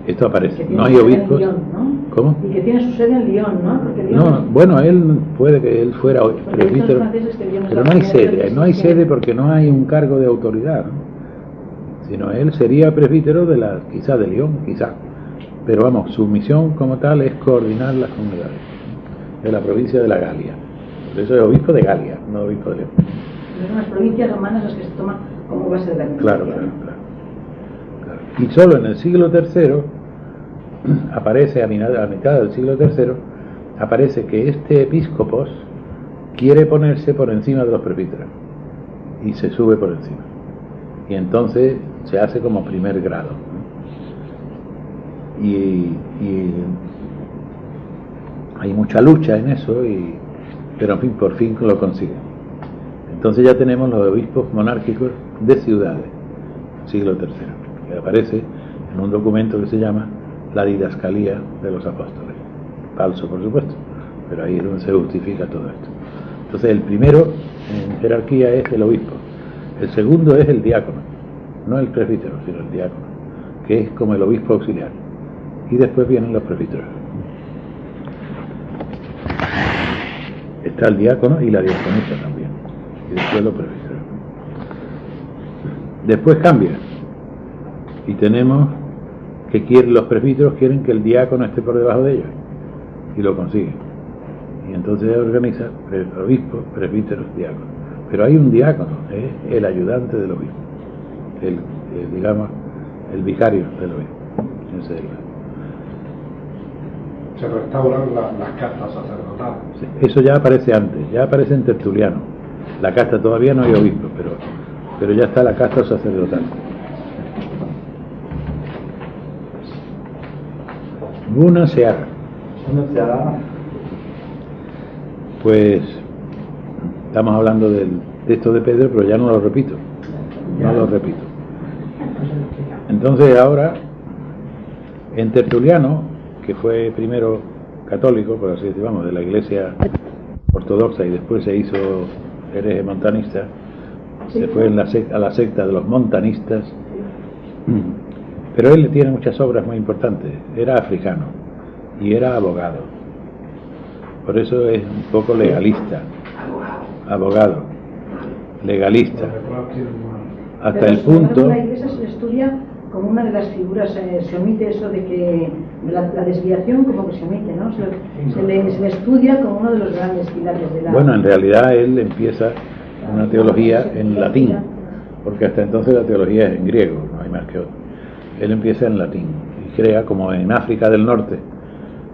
Esto aparece. No hay obispos. Lyon, ¿no? ¿Cómo? Y que tiene su sede en Lyon, ¿no? Porque Lyon No, bueno, él puede que él fuera presbítero, pero no hay sede. No hay sede porque no hay un cargo de autoridad, ¿no? Sino él sería presbítero quizá de Lyon, quizá. Pero vamos, su misión como tal es coordinar las comunidades de la provincia de la Galia. Por eso es obispo de Galia, no obispo de León. Son las provincias romanas las que se toman como base de la Claro. Y solo en el siglo III aparece, a mitad del siglo III, aparece que este episcopos quiere ponerse por encima de los presbíteros y se sube por encima. Y entonces se hace como primer grado. Y hay mucha lucha en eso, pero en fin, por fin lo consigue. Entonces ya tenemos los obispos monárquicos de ciudades, siglo III, que aparece en un documento que se llama la Didascalía de los Apóstoles. Falso, por supuesto, pero ahí es donde se justifica todo esto. Entonces el primero en jerarquía es el obispo, el segundo es el diácono, no el presbítero, sino el diácono, que es como el obispo auxiliar, y después vienen los presbíteros. Está el diácono y la diaconisa también, y después los presbíteros. Después cambia, y tenemos que los presbíteros quieren que el diácono esté por debajo de ellos, y lo consiguen. Y entonces se organiza obispos, presbíteros, diáconos. Pero hay un diácono, el ayudante del obispo, digamos, el vicario del obispo. Se restauran las castas sacerdotales. Eso ya aparece antes, ya aparece en Tertuliano. La casta todavía no hay obispo, pero ya está la casta sacerdotal. Buna Seara. Pues estamos hablando de esto de Pedro, pero ya no lo repito. Entonces ahora, en Tertuliano, que fue primero católico, por así decirlo, de la Iglesia ortodoxa y después se hizo hereje montanista, se fue a la secta de los montanistas, pero él tiene muchas obras muy importantes. Era africano y era abogado, por eso es un poco legalista, legalista, hasta el punto. La Iglesia se estudia como una de las figuras, se omite eso de que la desviación como que se omite, ¿no? Se le estudia como uno de los grandes pilares de la... Bueno, en realidad él empieza una teología en latín, porque hasta entonces la teología es en griego, no hay más que otro. Él empieza en latín y crea, como en África del Norte,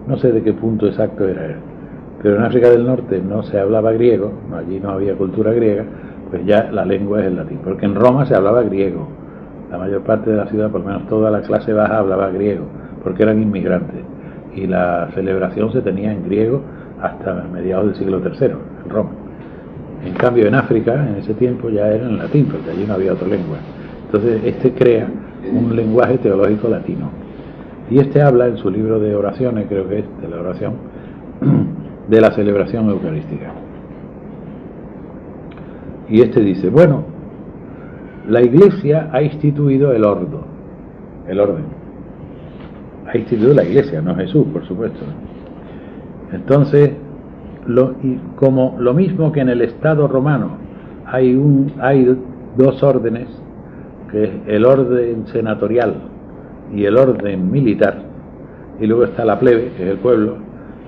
no sé de qué punto exacto era él, pero en África del Norte no se hablaba griego, allí no había cultura griega, pues ya la lengua es el latín, porque en Roma se hablaba griego. La mayor parte de la ciudad, por lo menos toda la clase baja, hablaba griego, porque eran inmigrantes. Y la celebración se tenía en griego hasta mediados del siglo III, en Roma. En cambio, en África, en ese tiempo, ya era en latín, porque allí no había otra lengua. Entonces, crea un lenguaje teológico latino. Y habla en su libro de oraciones, creo que es de la oración, de la celebración eucarística. Y dice, bueno, la Iglesia ha instituido el orden. Ha instituido la Iglesia, no Jesús, por supuesto. Entonces, como lo mismo que en el Estado romano hay dos órdenes, que es el orden senatorial y el orden militar, y luego está la plebe, que es el pueblo,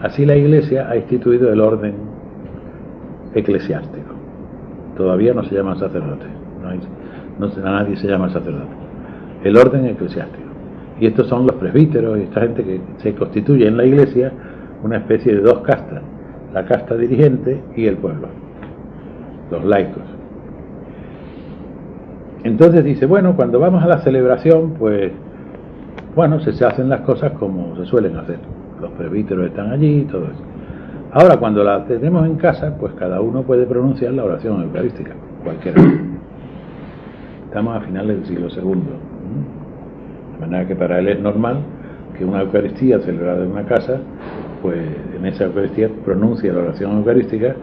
así la Iglesia ha instituido el orden eclesiástico. Todavía no se llaman sacerdotes, nadie se llama sacerdote. El orden eclesiástico. Y estos son los presbíteros y esta gente que se constituye en la Iglesia una especie de dos castas, la casta dirigente y el pueblo, los laicos. Entonces dice, bueno, cuando vamos a la celebración, pues, bueno, se hacen las cosas como se suelen hacer. Los presbíteros están allí y todo eso. Ahora, cuando la tenemos en casa, pues cada uno puede pronunciar la oración eucarística, cualquiera. Estamos a finales del siglo II. De manera que para él es normal que una Eucaristía celebrada en una casa, pues en esa Eucaristía pronuncia la oración eucarística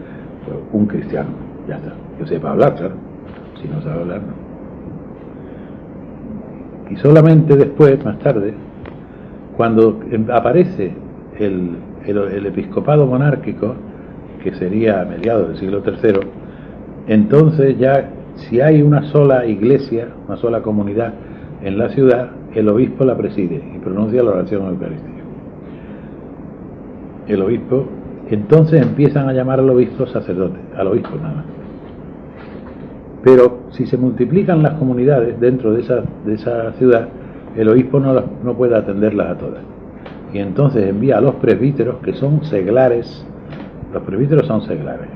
pues, un cristiano. Ya está. Que sepa hablar, claro. Si no sabe hablar, no. Y solamente después, más tarde, cuando aparece el episcopado monárquico, que sería a mediados del siglo III, entonces ya, si hay una sola iglesia, una sola comunidad en la ciudad, el obispo la preside y pronuncia la oración eucarística. El obispo, entonces empiezan a llamar al obispo sacerdote, al obispo nada más. Pero si se multiplican las comunidades dentro de esa ciudad, el obispo no puede atenderlas a todas. Y entonces envía a los presbíteros, que son seglares, los presbíteros son seglares,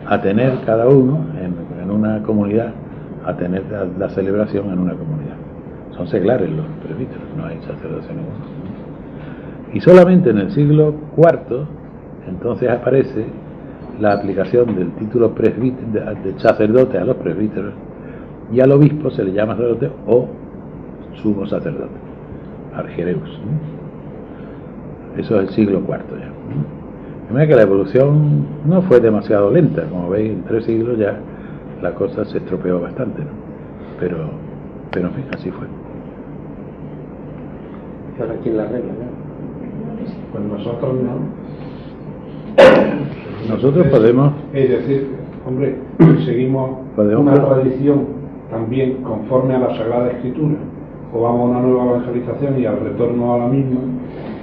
a tener cada uno en una comunidad, a tener la celebración en una comunidad. Son seglares los presbíteros, no hay sacerdocio ninguno. Y solamente en el siglo IV, entonces aparece la aplicación del título de sacerdote a los presbíteros, y al obispo se le llama sacerdote o sumo sacerdote, archiereus. Eso es el siglo IV ya. De manera que la evolución no fue demasiado lenta, como veis, en 3 siglos ya la cosa se estropeó bastante, ¿no? Pero en fin, así fue. ¿Y ahora quién la arregla, no? Pues nosotros no. Nosotros podemos... Es decir, hombre, seguimos podemos una tradición también conforme a la Sagrada Escritura, o vamos a una nueva evangelización y al retorno a la misma.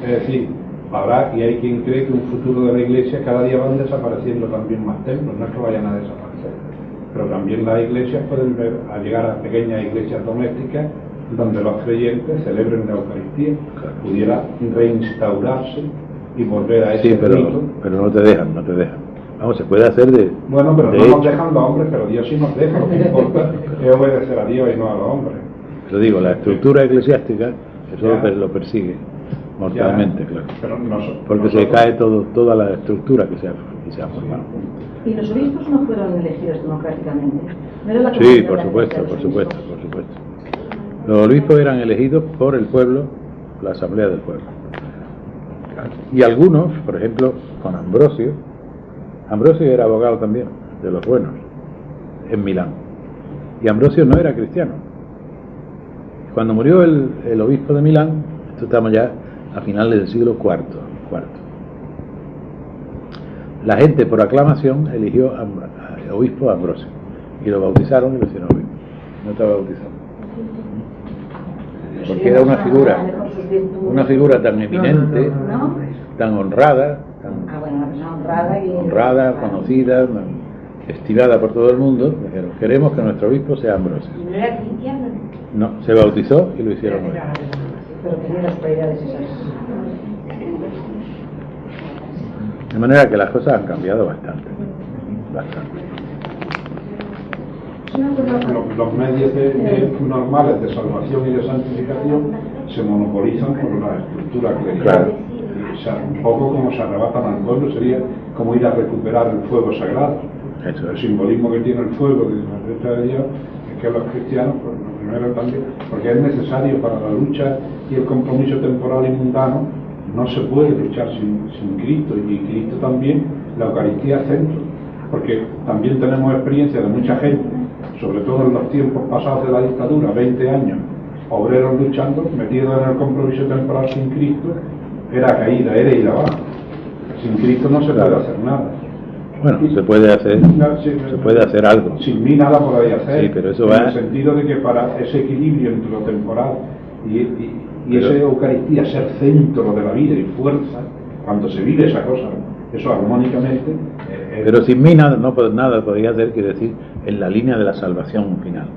Es decir, habrá, y hay quien cree que un futuro de la Iglesia, cada día van desapareciendo también más templos, no es que vayan a desaparecer, pero también las iglesias pueden llegar a pequeñas iglesias domésticas donde los creyentes celebren la Eucaristía, pudiera reinstaurarse y volver a ese rito. Pero no te dejan. Vamos, se puede hacer de... Bueno, pero de no hecho. nos dejan los hombres, pero Dios sí nos deja. Lo que importa es obedecer a Dios y no a los hombres. Lo digo, la estructura eclesiástica, eso lo persigue mortalmente, Ya, claro. Pero Porque se cae toda la estructura que se ha formado. ¿Y los obispos no fueron elegidos democráticamente? ¿No era la Sí, comunidad por la que supuesto. elegía a los obispos? Los obispos eran elegidos por el pueblo, la asamblea del pueblo. Y algunos, por ejemplo, con Ambrosio era abogado también, de los buenos, en Milán. Y Ambrosio no era cristiano. Cuando murió el obispo de Milán, esto estamos ya a finales del siglo IV. La gente por aclamación eligió al obispo Ambrosio y lo bautizaron y lo hicieron obispo. No estaba bautizado. Porque era una figura tan eminente, tan honrada, una persona honrada, conocida, estimada por todo el mundo. Dijeron, queremos que nuestro obispo sea Ambrosio. ¿Y no era cristiano? No, se bautizó y lo hicieron obispo. Pero tenía las cualidades esas. De manera que las cosas han cambiado bastante. Los medios normales de salvación y de santificación se monopolizan por la estructura clerical. Claro. Un poco como se arrebatan al pueblo, sería como ir a recuperar el fuego sagrado. Eso El es. simbolismo que tiene el fuego de la iglesia de Dios es que los cristianos, pues, lo primero también, porque es necesario para la lucha y el compromiso temporal y mundano, no se puede luchar sin Cristo, y Cristo también, la Eucaristía es centro, porque también tenemos experiencia de mucha gente, sobre todo en los tiempos pasados de la dictadura, 20 años, obreros luchando, metidos en el compromiso temporal sin Cristo, era ir abajo. Sin Cristo no se puede hacer nada. Bueno, se puede hacer algo. Sin mí nada podría hacer. Sí, pero eso en va... el sentido de que para ese equilibrio entre lo temporal y Pero... esa Eucaristía ser centro de la vida y fuerza, cuando se vive esa cosa, eso armónicamente... Pero sin mí nada podría hacer, quiere decir, en la línea de la salvación final.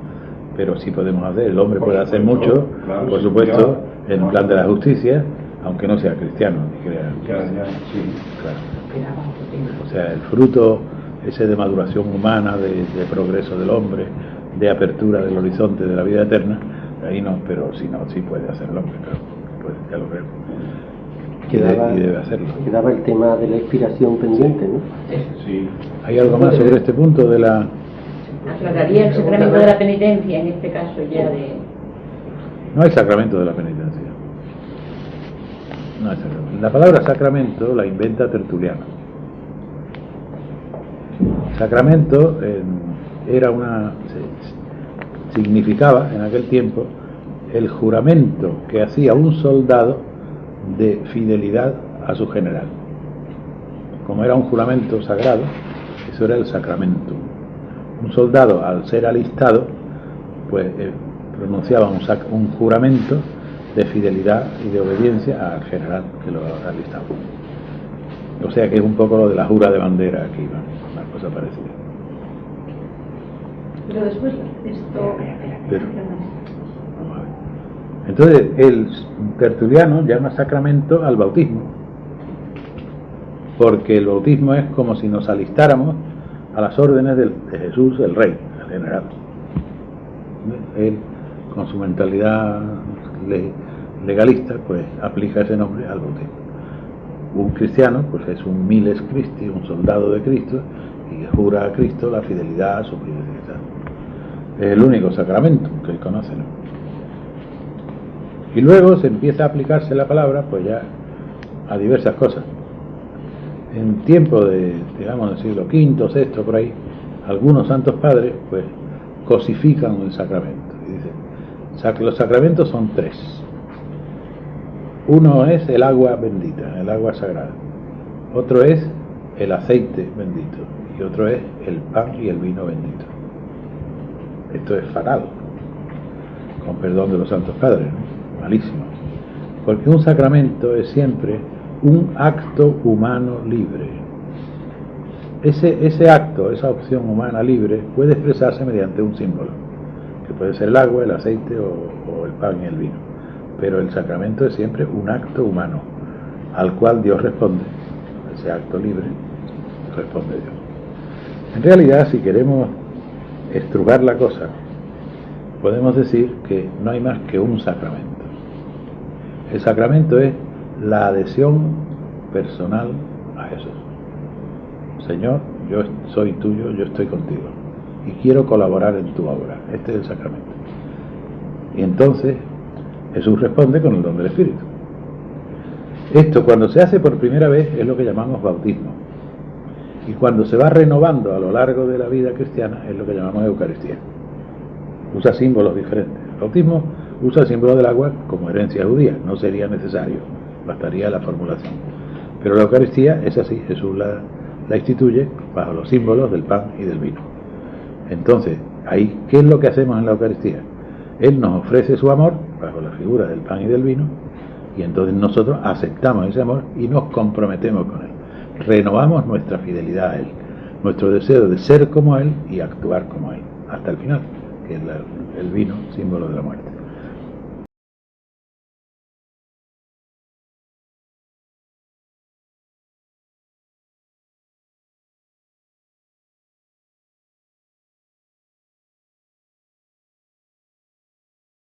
Pero sí podemos hacer, el hombre puede hacer mucho, claro, por supuesto, en el plan de la justicia, aunque no sea cristiano, ni crea. Sí. Claro. O sea, el fruto ese de maduración humana, de progreso del hombre, de apertura del horizonte de la vida eterna, ahí no, pero si no, sí puede hacer el hombre, claro, ya lo veo. Y debe hacerlo. Quedaba el tema de la expiración pendiente, ¿no? Sí. ¿Hay algo más sobre este punto de la...? Aclararía el sacramento de la penitencia, en este caso ya de... No hay sacramento de la penitencia. No hay sacramento. La palabra sacramento la inventa Tertuliano. Sacramento significaba en aquel tiempo el juramento que hacía un soldado de fidelidad a su general. Como era un juramento sagrado, eso era el sacramento. Un soldado, al ser alistado, pues pronunciaba un juramento de fidelidad y de obediencia al general que lo alistaba. O sea que es un poco lo de la jura de bandera aquí, ¿no? Una cosa parecida. Pero después esto... Entonces el tertuliano llama sacramento al bautismo, porque el bautismo es como si nos alistáramos a las órdenes de Jesús, el Rey, el general. Él, con su mentalidad legalista, pues aplica ese nombre al bautismo. Un cristiano, pues es un miles Christi, un soldado de Cristo, y jura a Cristo la fidelidad a su fidelidad. Es el único sacramento que él conoce, ¿no? Y luego se empieza a aplicarse la palabra, pues ya a diversas cosas. En tiempo de, digamos, del siglo V, VI, por ahí, algunos santos padres, pues, cosifican el sacramento. Y dicen, los sacramentos son tres. Uno es el agua bendita, el agua sagrada. Otro es el aceite bendito. Y otro es el pan y el vino bendito. Esto es fatal, con perdón de los santos padres, ¿no? Malísimo. Porque un sacramento es siempre un acto humano libre. Ese acto, esa opción humana libre, puede expresarse mediante un símbolo, que puede ser el agua, el aceite o el pan y el vino. Pero el sacramento es siempre un acto humano, al cual Dios responde. Ese acto libre responde Dios. En realidad, si queremos estrujar la cosa, podemos decir que no hay más que un sacramento. El sacramento es la adhesión personal a Jesús. Señor, yo soy tuyo, yo estoy contigo y quiero colaborar en tu obra. Este es el sacramento. Y entonces Jesús responde con el don del Espíritu. Esto, cuando se hace por primera vez, es lo que llamamos bautismo. Y cuando se va renovando a lo largo de la vida cristiana, es lo que llamamos Eucaristía. Usa símbolos diferentes. El bautismo usa el símbolo del agua como herencia judía, no sería necesario, bastaría la formulación. Pero la Eucaristía es así, Jesús la instituye bajo los símbolos del pan y del vino. Entonces, ahí, ¿qué es lo que hacemos en la Eucaristía? Él nos ofrece su amor bajo la figura del pan y del vino, y entonces nosotros aceptamos ese amor y nos comprometemos con él. Renovamos nuestra fidelidad a él, nuestro deseo de ser como él y actuar como él, hasta el final, que es el vino, símbolo de la muerte.